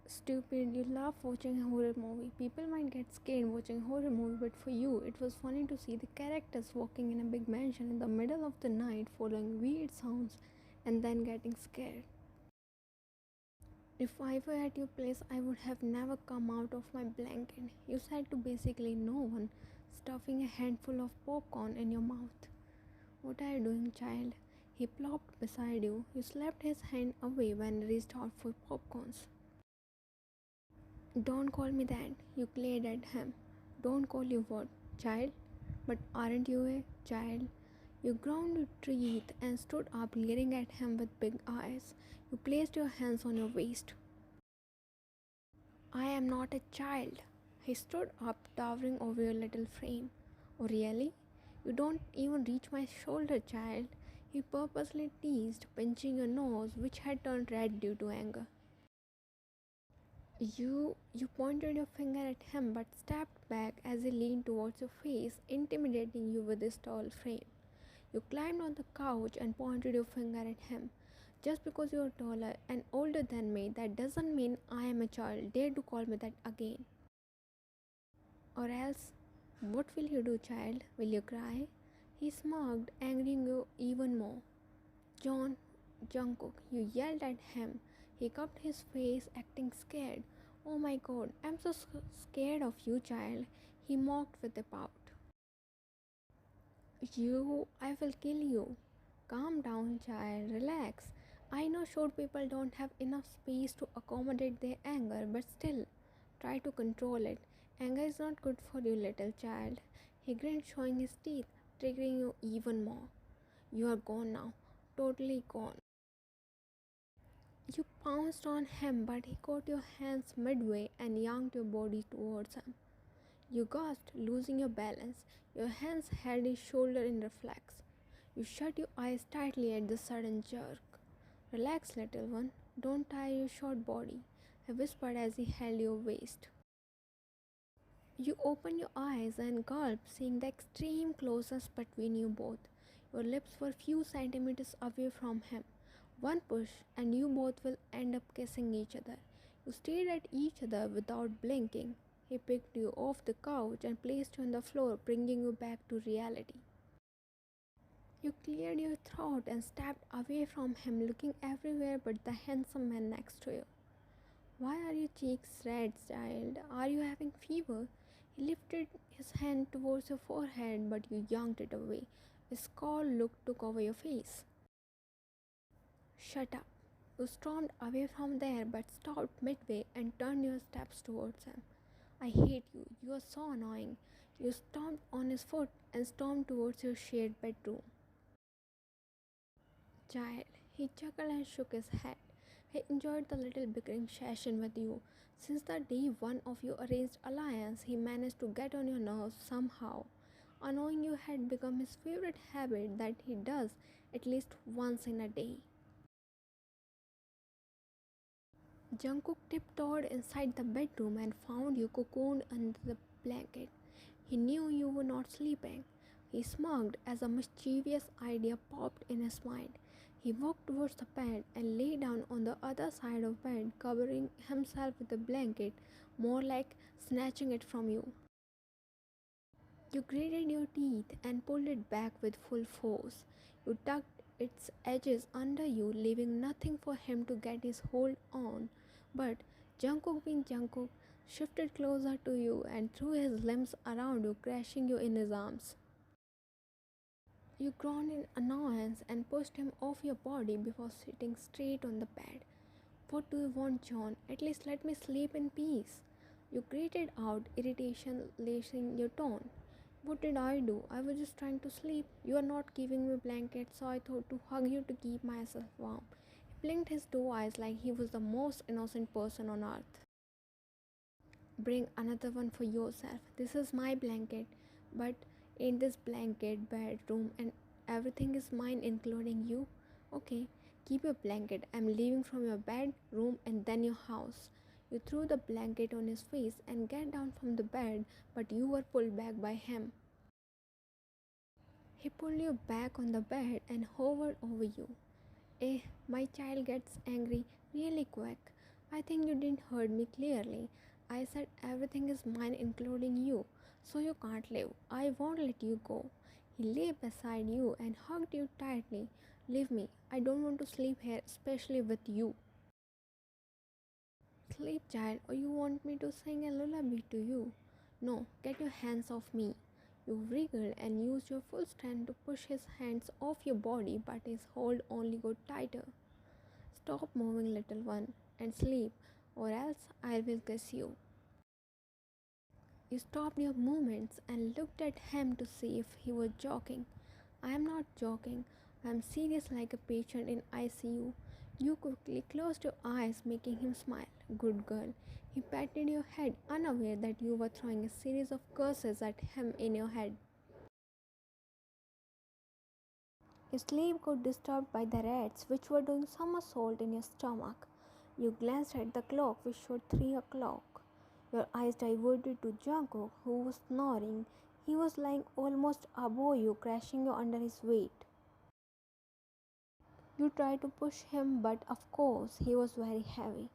Stupid, you laugh watching a horror movie. People might get scared watching a horror movie, but for you, it was funny to see the characters walking in a big mansion in the middle of the night, following weird sounds, and then getting scared. If I were at your place, I would have never come out of my blanket. You said to basically no one, stuffing a handful of popcorn in your mouth. What are you doing, child? He plopped beside you. You slapped his hand away when he reached out for popcorns. Don't call me that, you glared at him. Don't call you what, child? But aren't you a child? You ground your teeth and stood up, glaring at him with big eyes. You placed your hands on your waist. I am not a child. He stood up, towering over your little frame. Oh, really? You don't even reach my shoulder, child. He purposely teased, pinching your nose, which had turned red due to anger. You pointed your finger at him but stepped back as he leaned towards your face, intimidating you with his tall frame. You climbed on the couch and pointed your finger at him. Just because you are taller and older than me, that doesn't mean I am a child. Dare to call me that again. Or else, what will you do, child? Will you cry? He smirked, angering you even more. John, Jungkook, you yelled at him. He cupped his face, acting scared. Oh my god, I'm so scared of you, child. He mocked with a pout. I will kill you. Calm down, child, relax. I know short people don't have enough space to accommodate their anger, but still, try to control it. Anger is not good for you, little child. He grinned, showing his teeth, triggering you even more. You are gone now, totally gone. You pounced on him, but he caught your hands midway and yanked your body towards him. You gasped, losing your balance. Your hands held his shoulder in reflex. You shut your eyes tightly at the sudden jerk. Relax, little one. Don't tire your short body, he whispered as he held your waist. You opened your eyes and gulped, seeing the extreme closeness between you both. Your lips were few centimeters away from him. One push, and you both will end up kissing each other. You stared at each other without blinking. He picked you off the couch and placed you on the floor, bringing you back to reality. You cleared your throat and stepped away from him, looking everywhere but the handsome man next to you. Why are your cheeks red, child? Are you having fever? He lifted his hand towards your forehead, but you yanked it away. A scowl look took over your face. Shut up. You stormed away from there but stopped midway and turned your steps towards him. I hate you. You are so annoying. You stomped on his foot and stormed towards your shared bedroom. Child, he chuckled and shook his head. He enjoyed the little bickering session with you. Since the day one of your arranged alliance, he managed to get on your nerves somehow. Annoying you had become his favorite habit that he does at least once in a day. Jungkook tiptoed inside the bedroom and found you cocooned under the blanket. He knew you were not sleeping. He smirked as a mischievous idea popped in his mind. He walked towards the bed and lay down on the other side of the bed, covering himself with the blanket, more like snatching it from you. You grated your teeth and pulled it back with full force. You tucked its edges under you, leaving nothing for him to get his hold on. But Jungkook, being Jungkook, shifted closer to you and threw his limbs around you, crashing you in his arms. You groaned in annoyance and pushed him off your body before sitting straight on the bed. What do you want, John? At least let me sleep in peace. You grated out, irritation lacing your tone. What did I do? I was just trying to sleep. You are not giving me blankets, so I thought to hug you to keep myself warm. He blinked his two eyes like he was the most innocent person on earth. Bring another one for yourself. This is my blanket, but in this blanket, bedroom, and everything is mine, including you. Okay, keep your blanket. I'm leaving from your bed, room, and then your house. You threw the blanket on his face and get down from the bed, but you were pulled back by him. He pulled you back on the bed and hovered over you. My child gets angry really quick. I think you didn't heard me clearly. I said everything is mine including you, so you can't leave. I won't let you go. He lay beside you and hugged you tightly. Leave me. I don't want to sleep here, especially with you. Sleep, child, or you want me to sing a lullaby to you? No, get your hands off me. You wriggled and used your full strength to push his hands off your body, but his hold only got tighter. Stop moving, little one, and sleep, or else I will kiss you. You stopped your movements and looked at him to see if he was joking. I am not joking. I am serious like a patient in ICU. You quickly closed your eyes, making him smile. Good girl. He patted your head, unaware that you were throwing a series of curses at him in your head. Your sleep got disturbed by the rats, which were doing somersault in your stomach. You glanced at the clock, which showed 3 o'clock. Your eyes diverted to Jungkook, who was snoring. He was lying almost above you, crushing you under his weight. You tried to push him, but of course he was very heavy.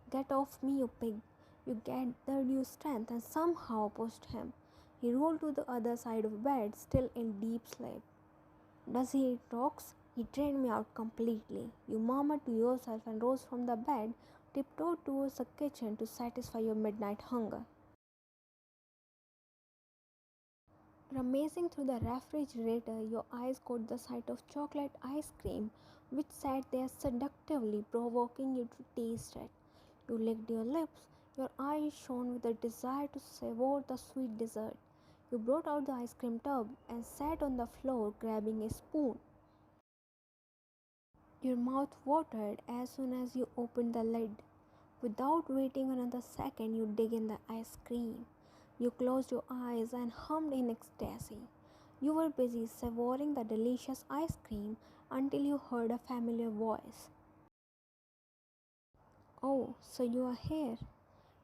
Get off me, you pig. You gathered your strength and somehow pushed him. He rolled to the other side of the bed, still in deep sleep. Does he eat rocks? He drained me out completely. You murmured to yourself and rose from the bed, tiptoed towards the kitchen to satisfy your midnight hunger. Rummaging through the refrigerator, your eyes caught the sight of chocolate ice cream, which sat there seductively, provoking you to taste it. You licked your lips, your eyes shone with a desire to savor the sweet dessert. You brought out the ice cream tub and sat on the floor, grabbing a spoon. Your mouth watered as soon as you opened the lid. Without waiting another second, you dig in the ice cream. You closed your eyes and hummed in ecstasy. You were busy savoring the delicious ice cream until you heard a familiar voice. Oh, so you are here.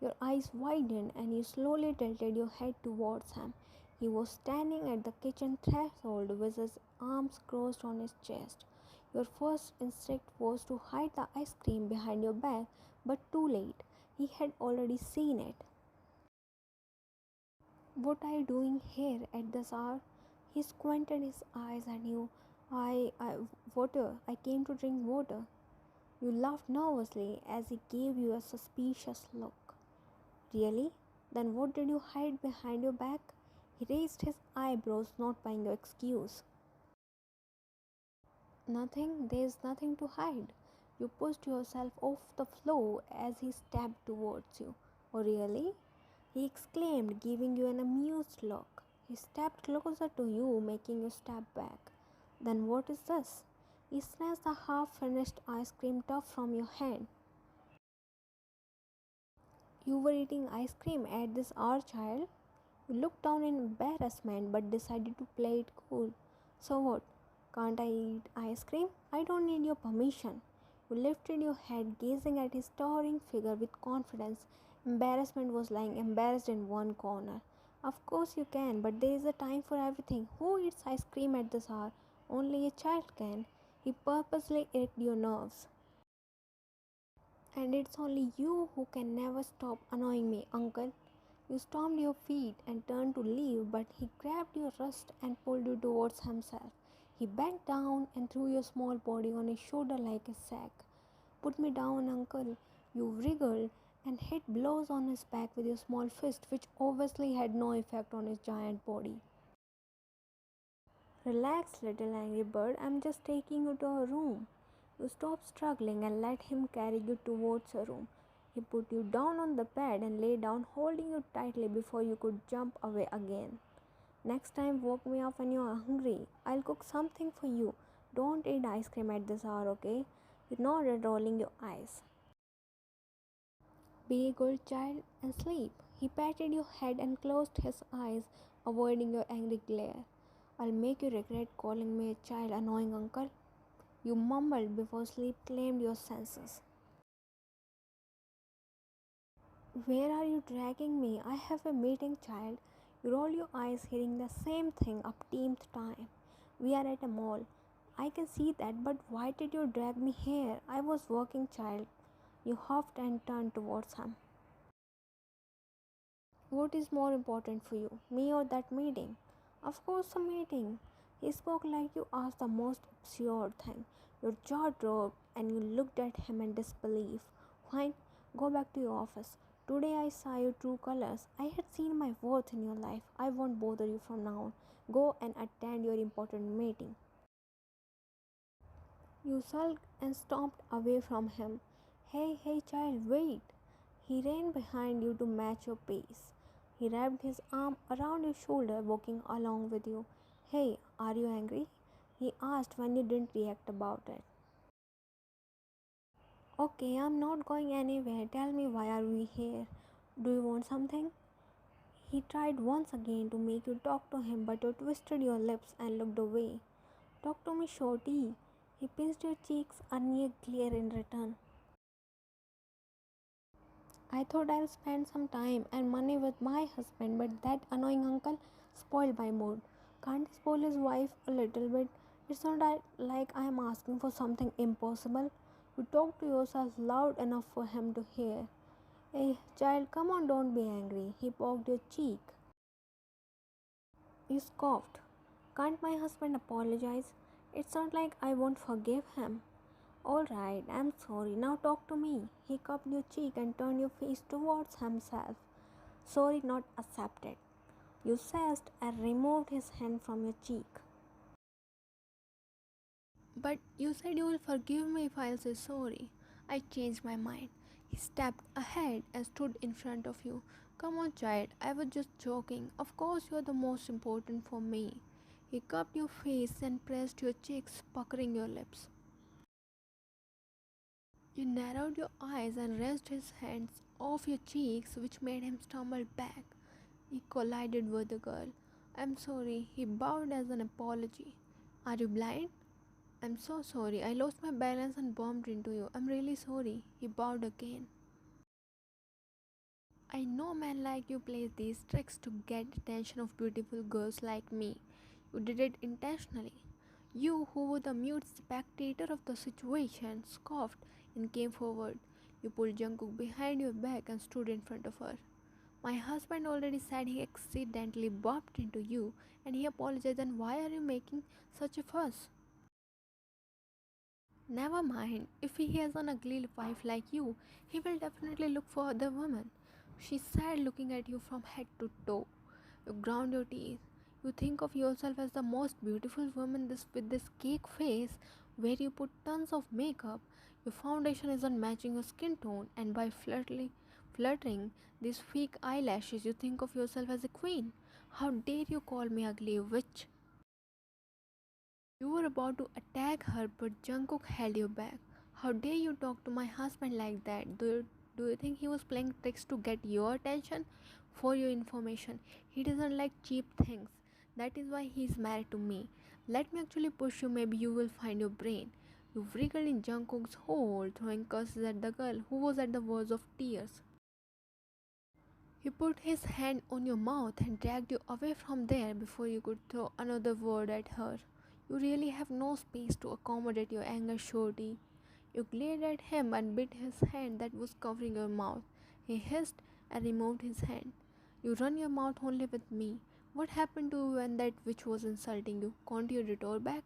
Your eyes widened and you slowly tilted your head towards him. He was standing at the kitchen threshold with his arms crossed on his chest. Your first instinct was to hide the ice cream behind your back, but too late. He had already seen it. What are you doing here at this hour? He squinted his eyes at you. Water. I came to drink water. You laughed nervously as he gave you a suspicious look. Really? Then what did you hide behind your back? He raised his eyebrows, not buying your excuse. Nothing, there's nothing to hide. You pushed yourself off the floor as he stepped towards you. Oh, really? He exclaimed, giving you an amused look. He stepped closer to you, making you step back. Then what is this? He snatched the half finished ice cream tub from your hand. You were eating ice cream at this hour, child? You looked down in embarrassment but decided to play it cool. So what? Can't I eat ice cream? I don't need your permission. You lifted your head, gazing at his towering figure with confidence. Embarrassment was lying embarrassed in one corner. Of course you can, but there is a time for everything. Who eats ice cream at this hour? Only a child can. He purposely irked your nerves. And it's only you who can never stop annoying me, uncle. You stomped your feet and turned to leave, but he grabbed your wrist and pulled you towards himself. He bent down and threw your small body on his shoulder like a sack. Put me down, uncle. You wriggled and hit blows on his back with your small fist, which obviously had no effect on his giant body. Relax, little angry bird. I'm just taking you to a room. You stopped struggling and let him carry you towards a room. He put you down on the bed and lay down, holding you tightly before you could jump away again. Next time, wake me up when you are hungry. I'll cook something for you. Don't eat ice cream at this hour, okay? You nodded, rolling your eyes. Be a good child and sleep. He patted your head and closed his eyes, avoiding your angry glare. I'll make you regret calling me a child, annoying uncle. You mumbled before sleep claimed your senses. Where are you dragging me? I have a meeting, child. You roll your eyes, hearing the same thing upteenth time. We are at a mall. I can see that, but why did you drag me here? I was working, child. You huffed and turned towards him. What is more important for you, me or that meeting? Of course, the meeting. He spoke like you asked the most absurd thing. Your jaw dropped and you looked at him in disbelief. Fine, go back to your office. Today I saw your true colors. I had seen my worth in your life. I won't bother you from now on. Go and attend your important meeting. You sulked and stomped away from him. Hey, hey, child, wait! He ran behind you to match your pace. He wrapped his arm around your shoulder, walking along with you. Hey, are you angry? He asked when you didn't react about it. Okay, I'm not going anywhere. Tell me, why are we here? Do you want something? He tried once again to make you talk to him, but you twisted your lips and looked away. Talk to me, shorty. He pinched your cheeks, earning a glare in return. I thought I'll spend some time and money with my husband, but that annoying uncle spoiled my mood. Can't he spoil his wife a little bit? It's not like I am asking for something impossible. You talk to yourself loud enough for him to hear. Hey, child, come on, don't be angry. He poked your cheek. You scoffed. Can't my husband apologize? It's not like I won't forgive him. Alright, I'm sorry. Now talk to me. He cupped your cheek and turned your face towards himself. Sorry, not accepted. You sassed and removed his hand from your cheek. But you said you will forgive me if I'll say sorry. I changed my mind. He stepped ahead and stood in front of you. Come on, child, I was just joking. Of course, you are the most important for me. He cupped your face and pressed your cheeks, puckering your lips. You narrowed your eyes and raised his hands off your cheeks, which made him stumble back. He collided with the girl. I'm sorry, he bowed as an apology. Are you blind? I'm so sorry. I lost my balance and bumped into you. I'm really sorry. He bowed again. I know men like you play these tricks to get attention of beautiful girls like me. You did it intentionally. You, who were the mute spectator of the situation, scoffed and came forward. You pulled Jungkook behind your back and stood in front of her. My husband already said he accidentally bumped into you and he apologized, and why are you making such a fuss? Never mind, if he has an ugly wife like you, he will definitely look for other women. She said, looking at you from head to toe. You ground your teeth. You think of yourself as the most beautiful woman with this cake face where you put tons of makeup. Your foundation isn't matching your skin tone, and by fluttering these fake eyelashes, you think of yourself as a queen. How dare you call me ugly, witch? You were about to attack her, but Jungkook held you back. How dare you talk to my husband like that? Do you think he was playing tricks to get your attention? For your information, he doesn't like cheap things. That is why he is married to me. Let me actually push you, maybe you will find your brain. You wriggled in Jungkook's hole, throwing curses at the girl who was at the verge of tears. He put his hand on your mouth and dragged you away from there before you could throw another word at her. You really have no space to accommodate your anger, shorty. You glared at him and bit his hand that was covering your mouth. He hissed and removed his hand. You run your mouth only with me. What happened to you when that witch was insulting you? Can't you retort back?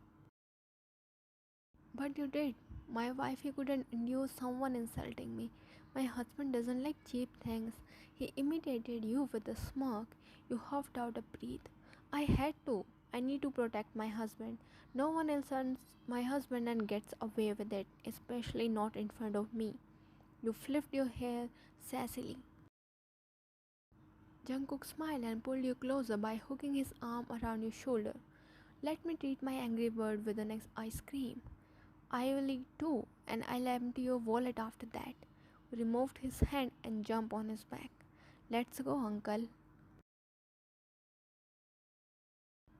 But you did. My wifey couldn't endure someone insulting me. My husband doesn't like cheap things. He imitated you with a smirk. You huffed out a breath. I had to. I need to protect my husband. No one insults my husband and gets away with it, especially not in front of me. You flipped your hair sassily. Jungkook smiled and pulled you closer by hooking his arm around your shoulder. Let me treat my angry bird with the next ice cream. I will eat too, and I'll empty your wallet after that. Removed his hand and jumped on his back. Let's go, uncle.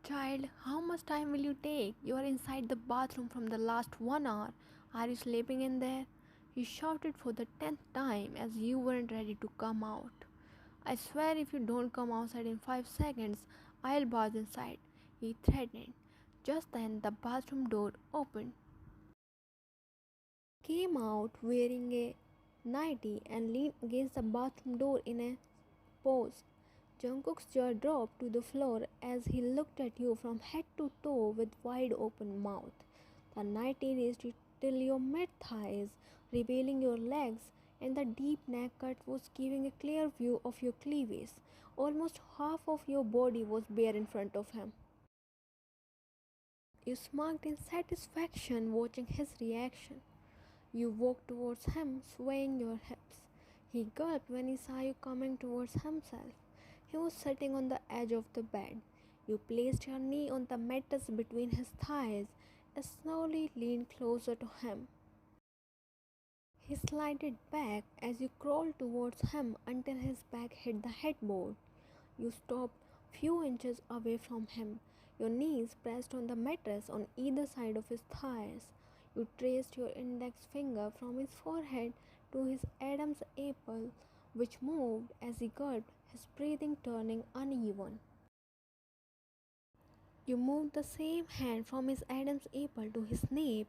Child, how much time will you take? You are inside the bathroom from the last 1 hour. Are you sleeping in there? He shouted for the 10th time as you weren't ready to come out. I swear if you don't come outside in 5 seconds, I'll barge inside, he threatened. Just then the bathroom door opened. Came out wearing a nightie and leaned against the bathroom door in a pose. Jungkook's jaw dropped to the floor as he looked at you from head to toe with wide open mouth. The nightie reached till your mid-thighs, revealing your legs, and the deep neck cut was giving a clear view of your cleavage. Almost half of your body was bare in front of him. You smirked in satisfaction watching his reaction. You walked towards him, swaying your hips. He gulped when he saw you coming towards himself. He was sitting on the edge of the bed. You placed your knee on the mattress between his thighs and slowly leaned closer to him. He slid back as you crawled towards him until his back hit the headboard. You stopped few inches away from him, your knees pressed on the mattress on either side of his thighs. You traced your index finger from his forehead to his Adam's apple, which moved as he gulped, his breathing turning uneven. You moved the same hand from his Adam's apple to his nape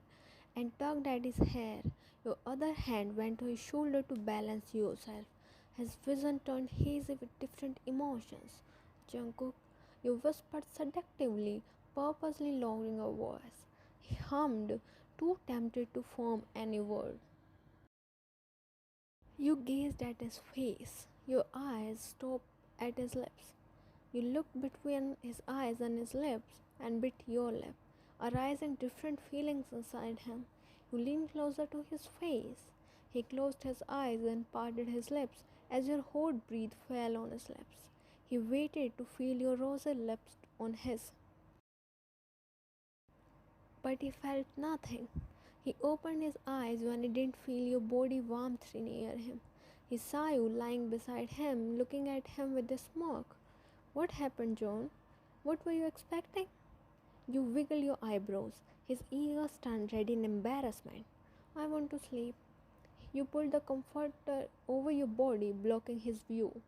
and tugged at his hair. Your other hand went to his shoulder to balance yourself. His vision turned hazy with different emotions. Jungkook, you whispered seductively, purposely lowering your voice. He hummed, too tempted to form any word. You gazed at his face. Your eyes stopped at his lips. You looked between his eyes and his lips and bit your lip, arising different feelings inside him. You leaned closer to his face. He closed his eyes and parted his lips as your hot breath fell on his lips. He waited to feel your rosy lips on his, but he felt nothing. He opened his eyes when he didn't feel your body warmth near him. He saw you lying beside him, looking at him with a smirk. What happened, John? What were you expecting? You wiggled your eyebrows. His ears turned red in embarrassment. I want to sleep. You pulled the comforter over your body, blocking his view.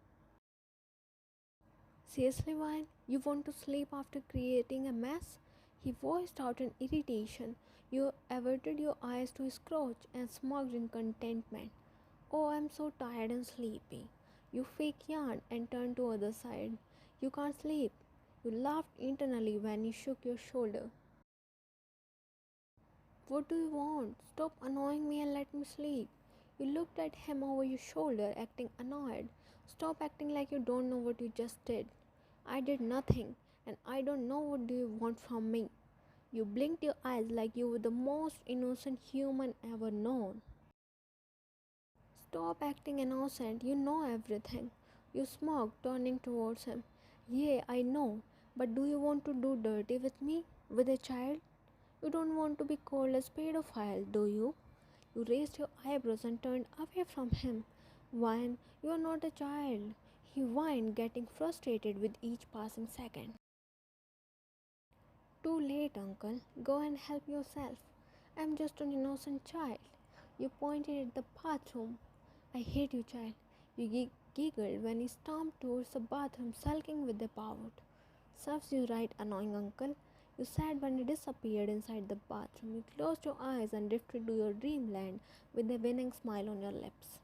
Seriously, Vine? You want to sleep after creating a mess? He voiced out in irritation. You averted your eyes to his crotch and smirked in contentment. Oh, I'm so tired and sleepy. You fake yawned and turned to other side. You can't sleep. You laughed internally when he shook your shoulder. What do you want? Stop annoying me and let me sleep. You looked at him over your shoulder, acting annoyed. Stop acting like you don't know what you just did. I did nothing, and I don't know what do you want from me. You blinked your eyes like you were the most innocent human ever known. Stop acting innocent, you know everything. You smirked, turning towards him. Yeah, I know, but do you want to do dirty with me? With a child? You don't want to be called a pedophile, do you? You raised your eyebrows and turned away from him. Wine, you are not a child. He whined, getting frustrated with each passing second. Too late, uncle. Go and help yourself. I'm just an innocent child. You pointed at the bathroom. I hate you, child. You giggled when he stomped towards the bathroom, sulking with a pout. Serves you right, annoying uncle. You said when he disappeared inside the bathroom. You closed your eyes and drifted to your dreamland with a winning smile on your lips.